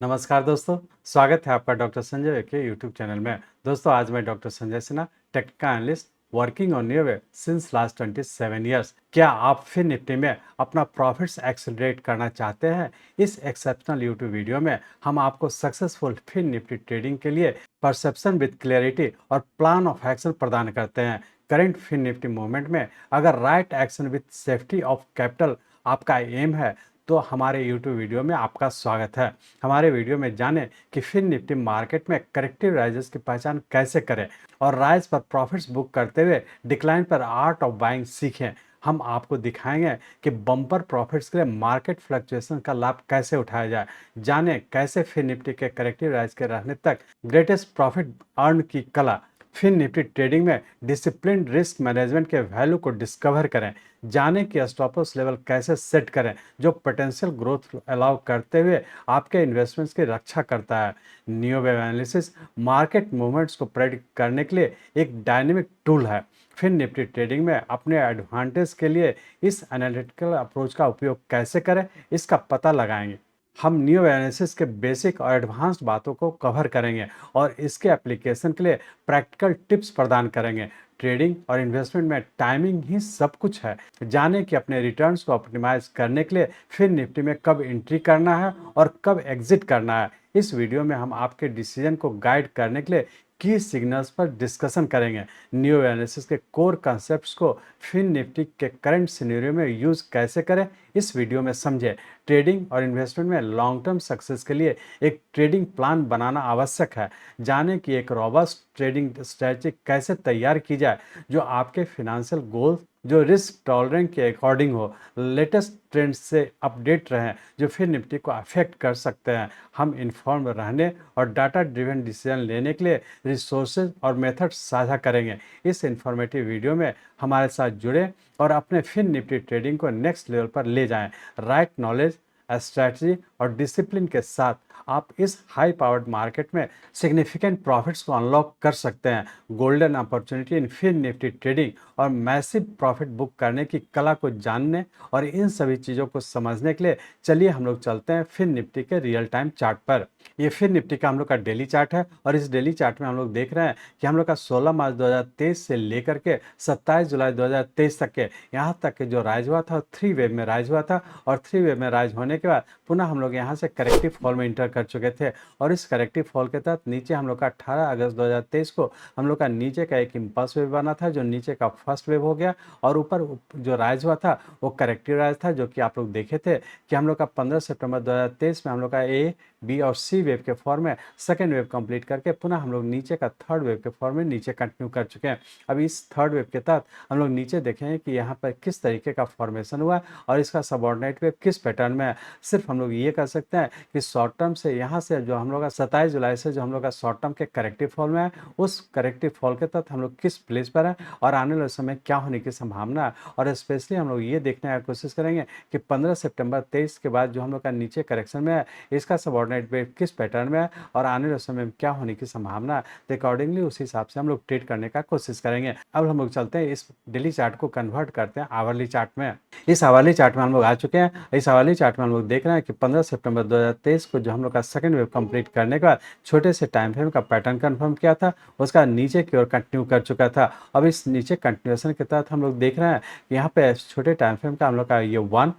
नमस्कार दोस्तों, स्वागत है आपका डॉक्टर संजय के यूट्यूब चैनल में। दोस्तों आज मैं doctor Sanjay Sinha, technical analyst working on new way since last 27 years. क्या आप फिर निफ्टी में अपना प्रॉफिट्स एक्सेलरेट करना चाहते हैं? इस एक्सेप्शनल यूट्यूब वीडियो में हम आपको सक्सेसफुल फिर निफ्टी ट्रेडिंग के लिए परसेप्शन विद क्लैरिटी और प्लान ऑफ एक्शन प्रदान करते हैं। करंट फिर निफ्टी मूवमेंट में अगर right action with safety of capital आपका एम है तो हमारे यूट्यूब वीडियो में आपका स्वागत है। हमारे वीडियो में जानें कि फिर निफ्टी मार्केट में करेक्टिव राइजेस की पहचान कैसे करें और राइज पर प्रॉफिट्स बुक करते हुए डिक्लाइन पर आर्ट ऑफ बाइंग सीखें। हम आपको दिखाएंगे कि बम्पर प्रॉफिट्स के लिए मार्केट फ्लक्चुएशन का लाभ कैसे उठाया जाए। जानें कैसे फिर निफ्टी के करेक्टिव राइज के रहने तक ग्रेटेस्ट प्रॉफिट अर्न की कला। फिर निफ्टी ट्रेडिंग में डिसिप्लिन रिस्क मैनेजमेंट के वैल्यू को डिस्कवर करें। जाने कि स्टॉप लॉस लेवल कैसे सेट करें जो पोटेंशियल ग्रोथ अलाउ करते हुए आपके इन्वेस्टमेंट्स की रक्षा करता है। New wave analysis market movements को प्रेडिक्ट करने के लिए एक डायनेमिक टूल है। फिर निफ्टी ट्रेडिंग में अपने एडवांटेज के लिए इस एनालिटिकल अप्रोच का उपयोग कैसे करें इसका पता लगाएंगे। हम न्यू एनालिसिस के बेसिक और एडवांस्ड बातों को कवर करेंगे और इसके एप्लीकेशन के लिए प्रैक्टिकल टिप्स प्रदान करेंगे। ट्रेडिंग और इन्वेस्टमेंट में टाइमिंग ही सब कुछ है। जानें कि अपने रिटर्न्स को ऑप्टिमाइज करने के लिए फिर निफ्टी में कब एंट्री करना है और कब एग्जिट करना है। इस वीडियो में हम आपके डिसीजन को गाइड करने के लिए की सिग्नल्स पर डिस्कशन करेंगे। न्यू एनालिसिस के कोर कॉन्सेप्ट्स को फिर निफ्टी के करंट सिनेरियो में यूज कैसे करें इस वीडियो में समझें। ट्रेडिंग और इन्वेस्टमेंट में लॉन्ग टर्म सक्सेस के लिए एक ट्रेडिंग प्लान बनाना आवश्यक है। जानें कि एक रॉबस्ट ट्रेडिंग स्ट्रेटजी कैसे तैयार की जाए जो आपके फिनेंशियल गोल्स जो रिस्क टॉलरेंस के अकॉर्डिंग हो, लेटेस्ट ट्रेंड्स से अपडेट रहें जो फिर निफ्टी को अफेक्ट कर सकते हैं। हम इन्फॉर्म रहने और डाटा ड्रिवन डिसीजन लेने के लिए रिसोर्सेज और मेथड साझा करेंगे। इस इंफॉर्मेटिव वीडियो में हमारे साथ जुड़े और अपने फिर निफ्टी ट्रेडिंग को नेक्स्ट लेवल पर ले जाएं। राइट नॉलेज, स्ट्रैटेजी और डिसिप्लिन के साथ आप इस हाई पावर्ड मार्केट में सिग्निफिकेंट प्रॉफिट्स को अनलॉक कर सकते हैं। गोल्डन अपॉर्चुनिटी इन फिर निफ्टी ट्रेडिंग और मैसिव प्रॉफिट बुक करने की कला को जानने और इन सभी चीज़ों को समझने के लिए चलिए हम लोग चलते हैं फिर निफ्टी के रियल टाइम चार्ट पर। ये फिर निफ्टी का हम लोग का डेली चार्ट है और इस डेली चार्ट में हम लोग देख रहे हैं कि हम लोग का 16 मार्च 2023 से लेकर के 27 जुलाई 2023 तक के यहाँ तक के जो राइज हुआ था 3 वेव में राइज हुआ था और 3 वेव में राइज होने के बाद पुनः हम लोग यहाँ से करेक्टिव फॉल में इंटर कर चुके थे और इस करेक्टिव फॉल के तहत नीचे हम लोग का 18 अगस्त 2023 को हम लोग का नीचे का एक इम्पल्स वेव बना था जो नीचे का फर्स्ट वेव हो गया और ऊपर जो राइज हुआ था वो करेक्टिव राइज था जो कि आप लोग देखे थे कि हम लोग का 15 सितंबर 2023 में हम लोग का ए बी और सी वेव के फॉर्म में सेकेंड वेव कंप्लीट करके पुनः हम लोग नीचे का थर्ड वेव के फॉर्म में नीचे कंटिन्यू कर चुके हैं। अब इस थर्ड वेव के तहत हम लोग नीचे देखें कि यहाँ पर किस तरीके का फॉर्मेशन हुआ और इसका सबऑर्डिनेट वेव किस पैटर्न में है। सिर्फ हम लोग ये कर सकते हैं कि शॉर्ट टर्म से यहाँ से जो हम लोग का 27 जुलाई से जो हम लोग का शॉर्ट टर्म के करेक्टिव फॉल में है उस करेक्टिव फॉल के तहत हम लोग किस प्लेस पर है और आने वाले समय क्या होने की संभावना है। और स्पेशली हम लोग ये देखने की कोशिश करेंगे कि 15 सितंबर 23 के बाद जो हम लोग का नीचे करेक्शन में है इसका सबऑर्डिनेट वेव किस पैटर्न में है और आने वाले समय में क्या होने की संभावना है। तो अकॉर्डिंगली उस हिसाब से हम लोग ट्रेड करने का कोशिश करेंगे। अब हम लोग चलते हैं इस डेली चार्ट को कन्वर्ट करते हैं आवरली चार्ट में। इस आवरली चार्ट में हम लोग आ चुके हैं। इस आवरली चार्ट में हम लोग देख रहे हैं कि 15 सितंबर 2023 को जो हम लोग का सेकंड वेव कंप्लीट करने के बाद छोटे से टाइम फ्रेम का पैटर्न कंफर्म किया था उसका नीचे की ओर कंटिन्यू कर चुका था। अब इस नीचे कंटिन्यूएशन के तहत हम लोग देख रहे हैं यहाँ पे छोटे टाइम फ्रेम का हम लोग का ये 1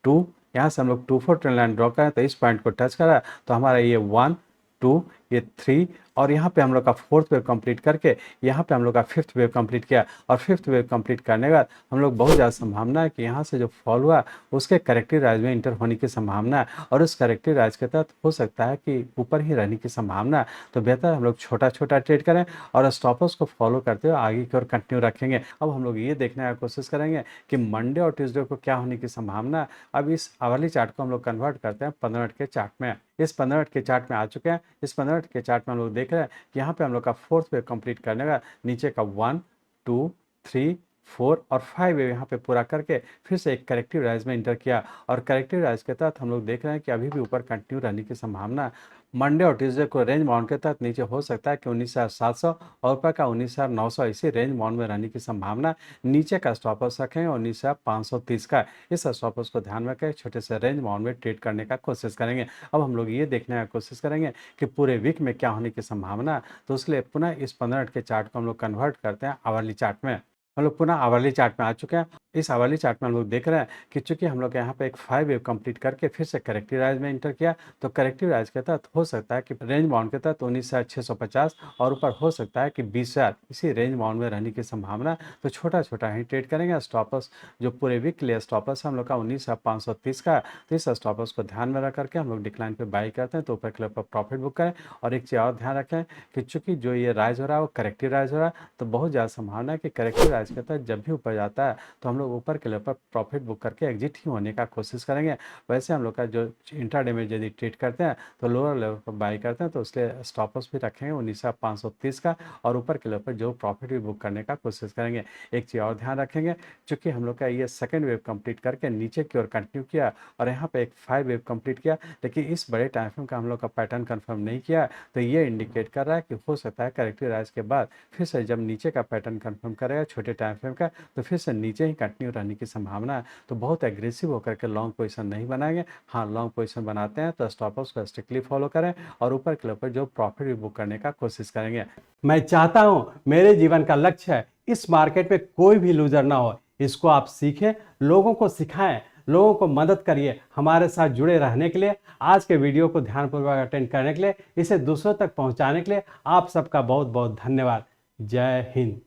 2 यहाँ से हम लोग 2 4 ट्रेंड लाइन ड्रॉ करें तो इस पॉइंट को टच करा तो हमारा ये 1 2 ये 3 और यहाँ पे हम लोग का फोर्थ वेव कंप्लीट करके यहाँ पे हम लोग का फिफ्थ वेव कंप्लीट किया और फिफ्थ वेव कंप्लीट करने के बाद हम लोग बहुत ज़्यादा संभावना है कि यहाँ से जो फॉल हुआ उसके करेक्टिव राइज में इंटर होने की संभावना है और उस करेक्टिव राइज के तहत हो सकता है कि ऊपर ही रहने की संभावना है। तो बेहतर हम लोग छोटा छोटा ट्रेड करें और स्टॉपर्स को फॉलो करते हुए आगे की ओर कंटिन्यू रखेंगे। अब हम लोग ये देखने की कोशिश करेंगे कि मंडे और ट्यूसडे को क्या होने की संभावना है। अब इस आवरली चार्ट को हम लोग कन्वर्ट करते हैं 15 मिनट के चार्ट में। इस 15 मिनट के चार्ट में आ चुके हैं। इस 15 मिनट के चार्ट में हम लोग देख रहे हैं कि यहाँ पे हम लोग का फोर्थ वेव कंप्लीट करने का नीचे का 1 2 3 4 और 5 वेव यहाँ पे पूरा करके फिर से एक करेक्टिव राइज में इंटर किया और करेक्टिव राइज के तहत हम लोग देख रहे हैं कि अभी भी ऊपर कंटिन्यू रहने की संभावना। मंडे और ट्यूसडे को रेंज बाउंड के तहत नीचे हो सकता है कि 19,700 और ऊपर का 19,900 इसी रेंज बाउंड में रहने की संभावना। नीचे का स्टॉप लॉस रखें 19,530 का। इस स्टॉप लॉस को ध्यान में रखें, छोटे से रेंज बाउंड में ट्रेड करने का कोशिश करेंगे। अब हम लोग ये देखने का कोशिश करेंगे कि पूरे वीक में क्या होने की संभावना। तो उसके लिए पुनः इस 15 मिनट के चार्ट को हम लोग कन्वर्ट करते हैं आवरली चार्ट में। हम लोग पुनः आवरली चार्ट में आ चुके हैं। इस आवरली चार्ट में हम लोग देख रहे हैं कि चूंकि हम लोग यहाँ पे एक 5 वेव कंप्लीट करके फिर से करेक्टिव राइज में इंटर किया, तो करेक्टिव राइज के तहत हो सकता है कि रेंज बाउंड के तहत 19,650 और ऊपर हो सकता है कि 20,000 इसी रेंज बाउंड में रहने की संभावना। तो छोटा छोटा ही ट्रेड करेंगे। स्टॉप लॉस जो पूरे वीक के लिए स्टॉप लॉस है हम लोग का 19,530 का। तो इस स्टॉप लॉस को ध्यान में रख करके हम लोग डिक्लाइन पे बाई करते हैं, तो ऊपर के लेवल पर प्रॉफिट बुक करें। और एक चीज़ और ध्यान रखें कि चूंकि जो ये राइज हो रहा है वो करेक्टिव राइज हो रहा है, तो बहुत ज़्यादा संभावना है कि करेक्टिव राइज के तहत जब भी ऊपर जाता है तो हम लोग ऊपर के लेवल पर प्रॉफिट बुक करके एग्जिट ही होने का कोशिश करेंगे। वैसे हम लोग का जो इंट्राडे में यदि ट्रेड करते हैं तो लोअर लेवल पर बाई करते हैं, तो उसके स्टॉप लॉस भी रखेंगे 19,530 का और ऊपर के लेवल पर जो प्रॉफिट भी बुक करने का कोशिश करेंगे। एक चीज़ और ध्यान रखेंगे, चूंकि हम लोग का ये सेकेंड वेव कंप्लीट करके नीचे की ओर कंटिन्यू किया और यहाँ पे एक 5 वेव कंप्लीट किया, लेकिन इस बड़े टाइम फ्रेम का हम लोग का पैटर्न कंफर्म नहीं किया, तो ये इंडिकेट कर रहा है कि हो सकता है करेक्टिव राइज के बाद फिर से जब नीचे का पैटर्न कंफर्म करेगा छोटे टाइम फ्रेम का, तो फिर से नीचे ही कंटिन्यू रहने की संभावना है। तो बहुत एग्रेसिव होकर के लॉन्ग पोजीशन नहीं बनाएंगे। हाँ, लॉन्ग पोजीशन बनाते हैं तो स्टॉप लॉस को स्ट्रिक्टली फॉलो करें और ऊपर के लेवल पर जो प्रॉफिट भी बुक करने का कोशिश करेंगे। मैं चाहता हूं मेरे जीवन का लक्ष्य है इस मार्केट में कोई भी लूजर ना हो। इसको आप सीखें, लोगों को सिखाएं, लोगों को मदद करिए। हमारे साथ जुड़े रहने के लिए, आज के वीडियो को ध्यानपूर्वक अटेंड करने के लिए, इसे दूसरों तक पहुंचाने के लिए आप सबका बहुत बहुत धन्यवाद। जय हिंद।